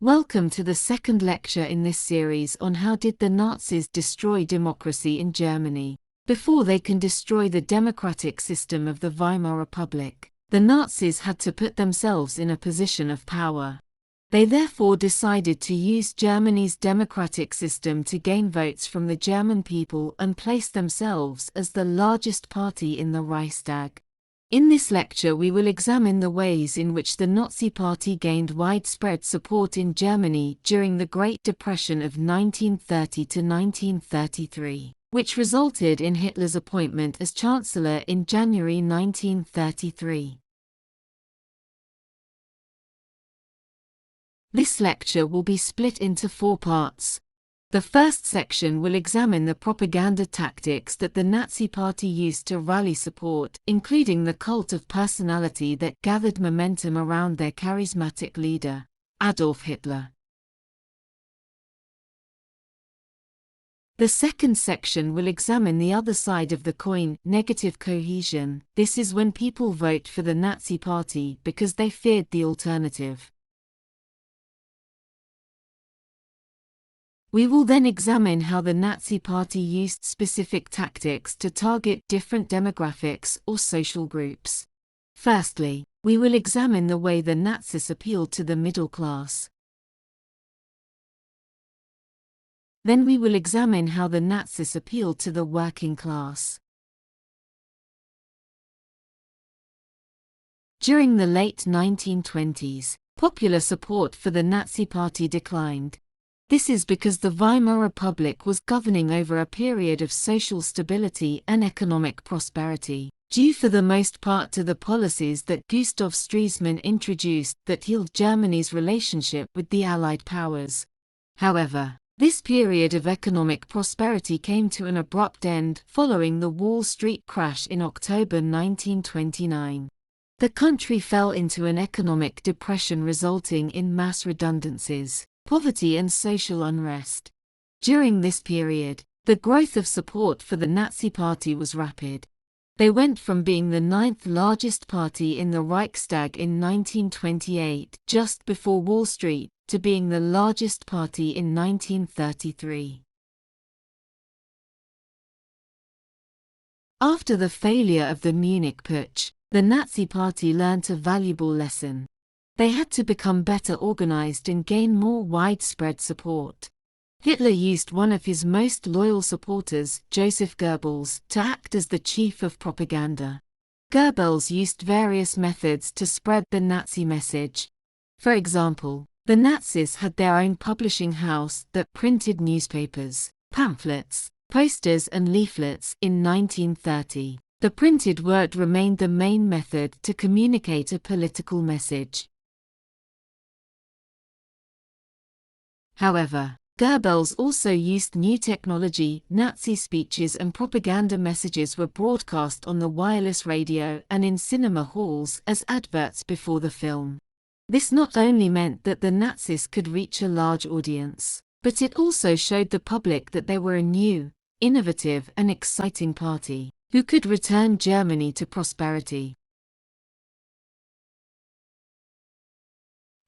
Welcome to the second lecture in this series on how did the Nazis destroy democracy in Germany. Before they can destroy the democratic system of the Weimar Republic, the Nazis had to put themselves in a position of power. They therefore decided to use Germany's democratic system to gain votes from the German people and place themselves as the largest party in the Reichstag. In this lecture we will examine the ways in which the Nazi Party gained widespread support in Germany during the Great Depression of 1930 to 1933, which resulted in Hitler's appointment as Chancellor in January 1933. This lecture will be split into 4 parts. The first section will examine the propaganda tactics that the Nazi Party used to rally support, including the cult of personality that gathered momentum around their charismatic leader, Adolf Hitler. The second section will examine the other side of the coin, negative cohesion. This is when people vote for the Nazi Party because they feared the alternative. We will then examine how the Nazi Party used specific tactics to target different demographics or social groups. Firstly, we will examine the way the Nazis appealed to the middle class. Then we will examine how the Nazis appealed to the working class. During the late 1920s, popular support for the Nazi Party declined. This is because the Weimar Republic was governing over a period of social stability and economic prosperity, due for the most part to the policies that Gustav Stresemann introduced that healed Germany's relationship with the Allied powers. However, this period of economic prosperity came to an abrupt end following the Wall Street crash in October 1929. The country fell into an economic depression resulting in mass redundancies, poverty and social unrest. During this period, the growth of support for the Nazi Party was rapid. They went from being the 9th largest party in the Reichstag in 1928, just before Wall Street, to being the largest party in 1933. After the failure of the Munich Putsch, the Nazi Party learnt a valuable lesson. They had to become better organized and gain more widespread support. Hitler used one of his most loyal supporters, Joseph Goebbels, to act as the chief of propaganda. Goebbels used various methods to spread the Nazi message. For example, the Nazis had their own publishing house that printed newspapers, pamphlets, posters and leaflets in 1930. The printed word remained the main method to communicate a political message. However, Goebbels also used new technology. Nazi speeches and propaganda messages were broadcast on the wireless radio and in cinema halls as adverts before the film. This not only meant that the Nazis could reach a large audience, but it also showed the public that they were a new, innovative and exciting party, who could return Germany to prosperity.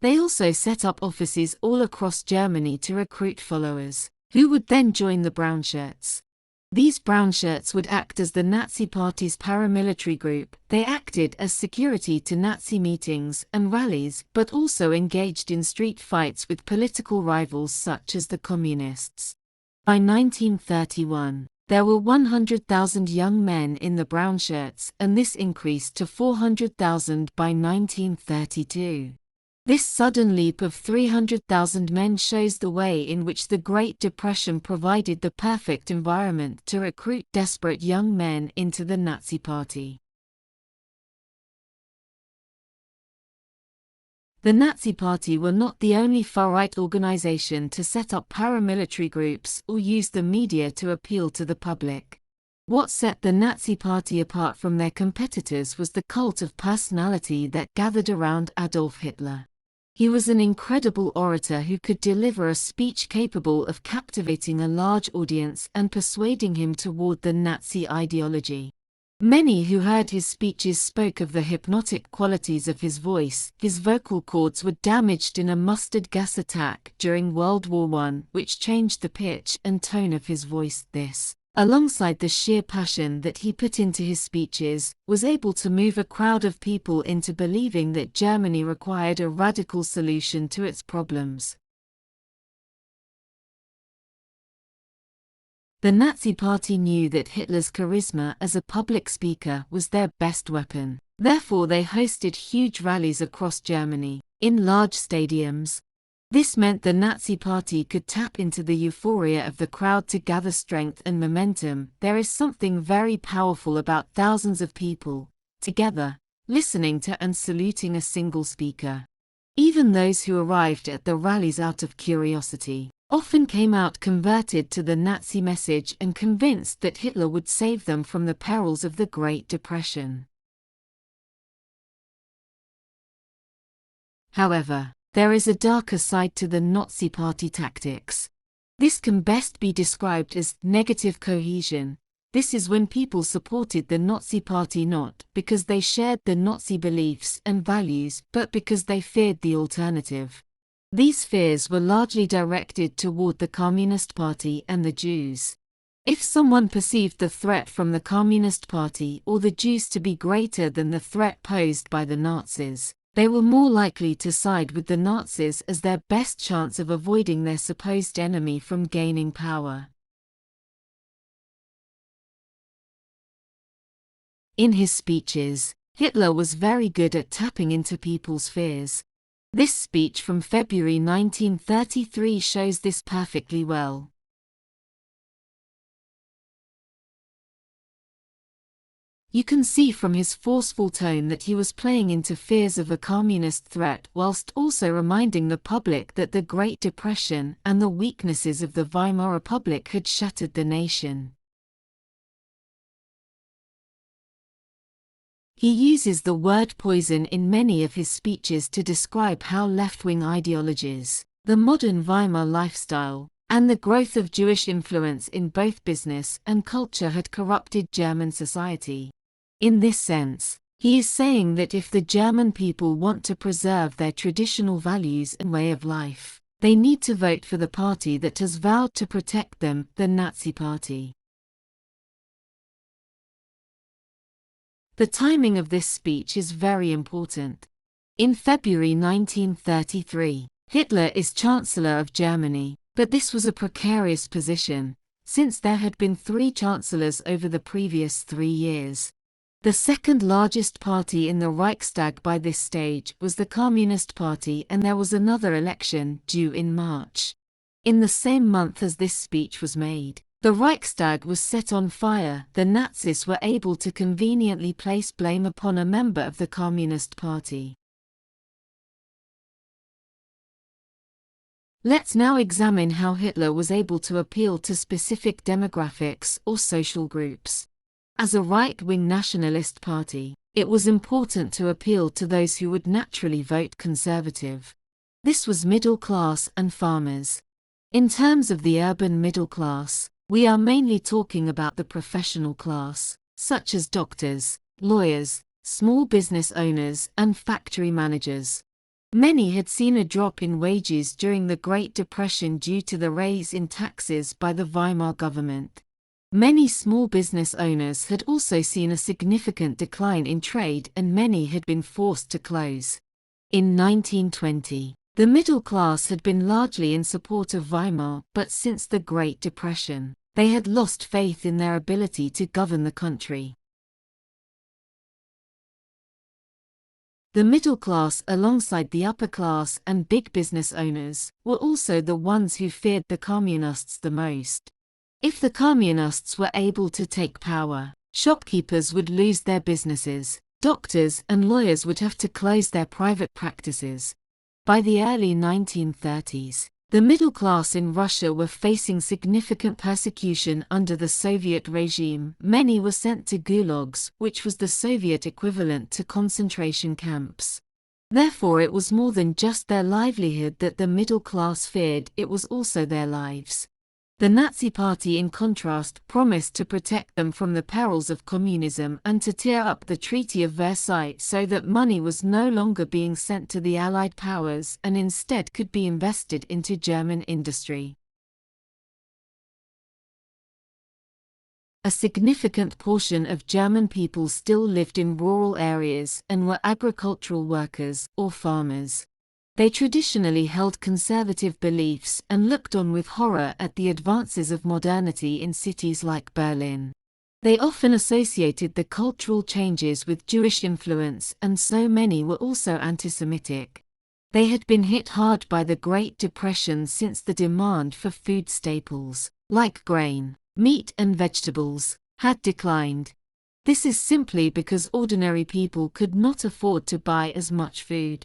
They also set up offices all across Germany to recruit followers, who would then join the Brownshirts. These Brownshirts would act as the Nazi Party's paramilitary group. They acted as security to Nazi meetings and rallies, but also engaged in street fights with political rivals such as the Communists. By 1931, there were 100,000 young men in the Brownshirts, and this increased to 400,000 by 1932. This sudden leap of 300,000 men shows the way in which the Great Depression provided the perfect environment to recruit desperate young men into the Nazi Party. The Nazi Party were not the only far-right organization to set up paramilitary groups or use the media to appeal to the public. What set the Nazi Party apart from their competitors was the cult of personality that gathered around Adolf Hitler. He was an incredible orator who could deliver a speech capable of captivating a large audience and persuading him toward the Nazi ideology. Many who heard his speeches spoke of the hypnotic qualities of his voice. His vocal cords were damaged in a mustard gas attack during World War I, which changed the pitch and tone of his voice. This, alongside the sheer passion that he put into his speeches, was able to move a crowd of people into believing that Germany required a radical solution to its problems. The Nazi Party knew that Hitler's charisma as a public speaker was their best weapon. Therefore, they hosted huge rallies across Germany, in large stadiums. This meant the Nazi Party could tap into the euphoria of the crowd to gather strength and momentum. There is something very powerful about thousands of people, together, listening to and saluting a single speaker. Even those who arrived at the rallies out of curiosity often came out converted to the Nazi message and convinced that Hitler would save them from the perils of the Great Depression. However, there is a darker side to the Nazi Party tactics. This can best be described as negative cohesion. This is when people supported the Nazi Party not because they shared the Nazi beliefs and values, but because they feared the alternative. These fears were largely directed toward the Communist Party and the Jews. If someone perceived the threat from the Communist Party or the Jews to be greater than the threat posed by the Nazis, they were more likely to side with the Nazis as their best chance of avoiding their supposed enemy from gaining power. In his speeches, Hitler was very good at tapping into people's fears. This speech from February 1933 shows this perfectly well. You can see from his forceful tone that he was playing into fears of a communist threat whilst also reminding the public that the Great Depression and the weaknesses of the Weimar Republic had shattered the nation. He uses the word poison in many of his speeches to describe how left-wing ideologies, the modern Weimar lifestyle, and the growth of Jewish influence in both business and culture had corrupted German society. In this sense, he is saying that if the German people want to preserve their traditional values and way of life, they need to vote for the party that has vowed to protect them, the Nazi Party. The timing of this speech is very important. In February 1933, Hitler is Chancellor of Germany, but this was a precarious position, since there had been 3 chancellors over the previous 3 years. The second largest party in the Reichstag by this stage was the Communist Party, and there was another election due in March. In the same month as this speech was made, the Reichstag was set on fire. The Nazis were able to conveniently place blame upon a member of the Communist Party. Let's now examine how Hitler was able to appeal to specific demographics or social groups. As a right-wing nationalist party, it was important to appeal to those who would naturally vote conservative. This was middle class and farmers. In terms of the urban middle class, we are mainly talking about the professional class, such as doctors, lawyers, small business owners, and factory managers. Many had seen a drop in wages during the Great Depression due to the raise in taxes by the Weimar government. Many small business owners had also seen a significant decline in trade, and many had been forced to close. In 1920, the middle class had been largely in support of Weimar, but since the Great Depression, they had lost faith in their ability to govern the country. The middle class, alongside the upper class and big business owners, were also the ones who feared the Communists the most. If the Communists were able to take power, shopkeepers would lose their businesses, doctors and lawyers would have to close their private practices. By the early 1930s, the middle class in Russia were facing significant persecution under the Soviet regime. Many were sent to gulags, which was the Soviet equivalent to concentration camps. Therefore, it was more than just their livelihood that the middle class feared, it was also their lives. The Nazi Party, in contrast, promised to protect them from the perils of communism and to tear up the Treaty of Versailles so that money was no longer being sent to the Allied powers and instead could be invested into German industry. A significant portion of German people still lived in rural areas and were agricultural workers or farmers. They traditionally held conservative beliefs and looked on with horror at the advances of modernity in cities like Berlin. They often associated the cultural changes with Jewish influence, and so many were also anti-Semitic. They had been hit hard by the Great Depression since the demand for food staples, like grain, meat and vegetables, had declined. This is simply because ordinary people could not afford to buy as much food.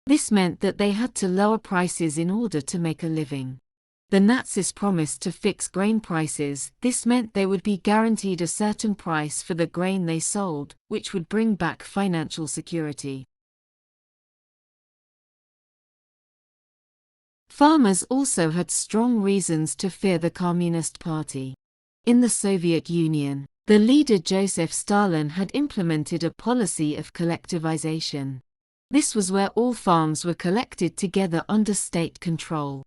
This meant that they had to lower prices in order to make a living. The Nazis promised to fix grain prices. This meant they would be guaranteed a certain price for the grain they sold, which would bring back financial security. Farmers also had strong reasons to fear the Communist Party. In the Soviet Union, the leader Joseph Stalin had implemented a policy of collectivization. This was where all farms were collected together under state control.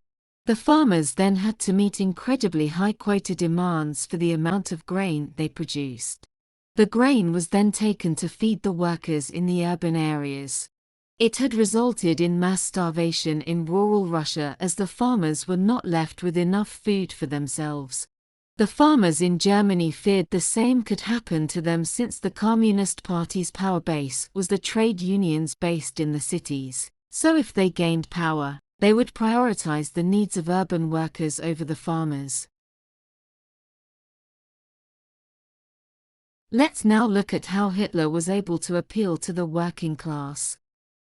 The farmers then had to meet incredibly high quota demands for the amount of grain they produced. The grain was then taken to feed the workers in the urban areas. It had resulted in mass starvation in rural Russia as the farmers were not left with enough food for themselves. The farmers in Germany feared the same could happen to them since the Communist Party's power base was the trade unions based in the cities. So if they gained power, they would prioritize the needs of urban workers over the farmers. Let's now look at how Hitler was able to appeal to the working class.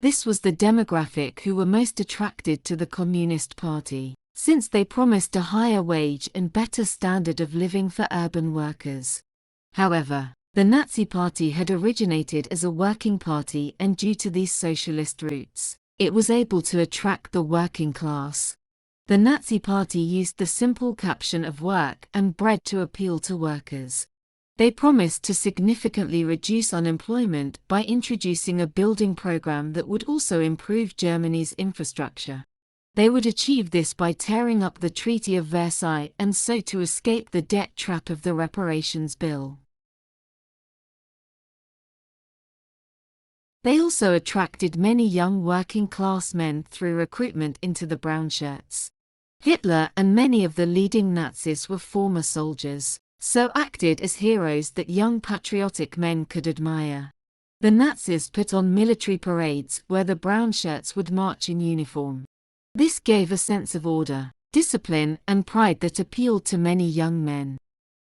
This was the demographic who were most attracted to the Communist Party, since they promised a higher wage and better standard of living for urban workers. However, the Nazi Party had originated as a working party, and due to these socialist roots, it was able to attract the working class. The Nazi Party used the simple caption of work and bread to appeal to workers. They promised to significantly reduce unemployment by introducing a building program that would also improve Germany's infrastructure. They would achieve this by tearing up the Treaty of Versailles and so to escape the debt trap of the reparations bill. They also attracted many young working-class men through recruitment into the brown shirts. Hitler and many of the leading Nazis were former soldiers, so acted as heroes that young patriotic men could admire. The Nazis put on military parades where the brown shirts would march in uniform. This gave a sense of order, discipline, and pride that appealed to many young men.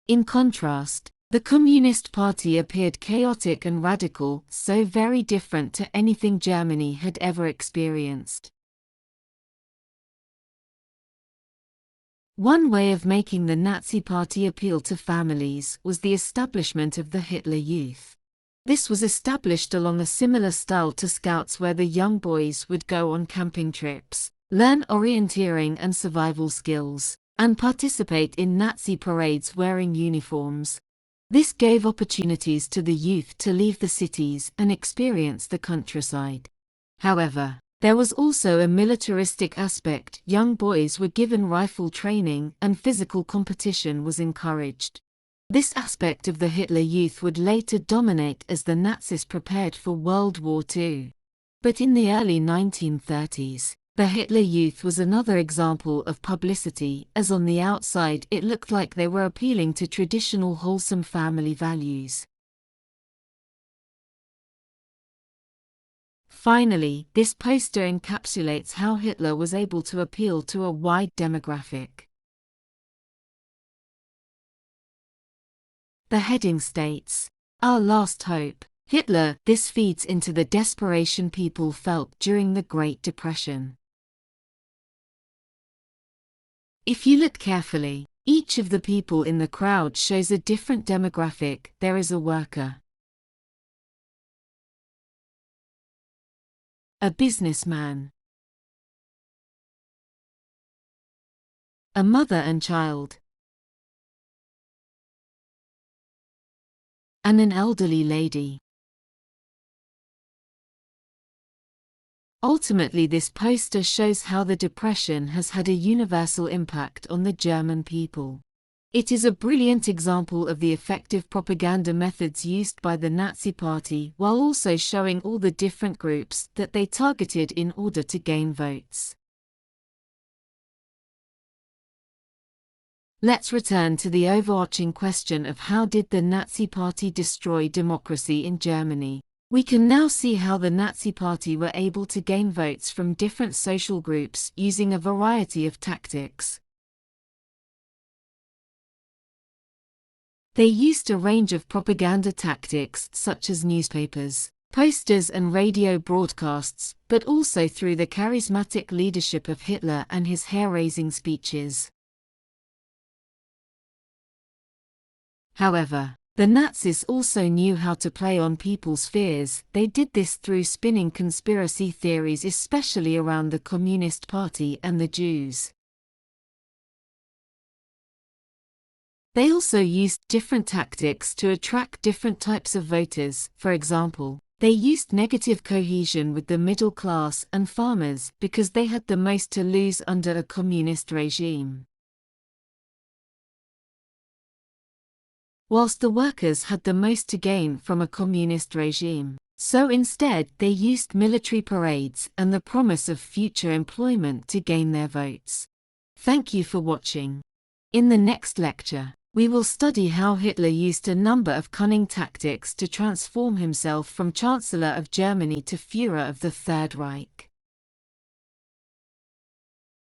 In contrast, the Communist Party appeared chaotic and radical, so very different to anything Germany had ever experienced. One way of making the Nazi Party appeal to families was the establishment of the Hitler Youth. This was established along a similar style to Scouts, where the young boys would go on camping trips, learn orienteering and survival skills, and participate in Nazi parades wearing uniforms. This gave opportunities to the youth to leave the cities and experience the countryside. However, there was also a militaristic aspect. Young boys were given rifle training and physical competition was encouraged. This aspect of the Hitler Youth would later dominate as the Nazis prepared for World War II. But in the early 1930s, the Hitler Youth was another example of publicity, as on the outside it looked like they were appealing to traditional wholesome family values. Finally, this poster encapsulates how Hitler was able to appeal to a wide demographic. The heading states, "Our last hope, Hitler." This feeds into the desperation people felt during the Great Depression. If you look carefully, each of the people in the crowd shows a different demographic. There is a worker, a businessman, a mother and child, and an elderly lady. Ultimately, this poster shows how the Depression has had a universal impact on the German people. It is a brilliant example of the effective propaganda methods used by the Nazi Party, while also showing all the different groups that they targeted in order to gain votes. Let's return to the overarching question of how did the Nazi Party destroy democracy in Germany? We can now see how the Nazi Party were able to gain votes from different social groups using a variety of tactics. They used a range of propaganda tactics such as newspapers, posters and radio broadcasts, but also through the charismatic leadership of Hitler and his hair-raising speeches. However, the Nazis also knew how to play on people's fears. They did this through spinning conspiracy theories, especially around the Communist Party and the Jews. They also used different tactics to attract different types of voters. For example, they used negative cohesion with the middle class and farmers because they had the most to lose under a communist regime, whilst the workers had the most to gain from a communist regime. So instead, they used military parades and the promise of future employment to gain their votes. Thank you for watching. In the next lecture, we will study how Hitler used a number of cunning tactics to transform himself from Chancellor of Germany to Führer of the Third Reich.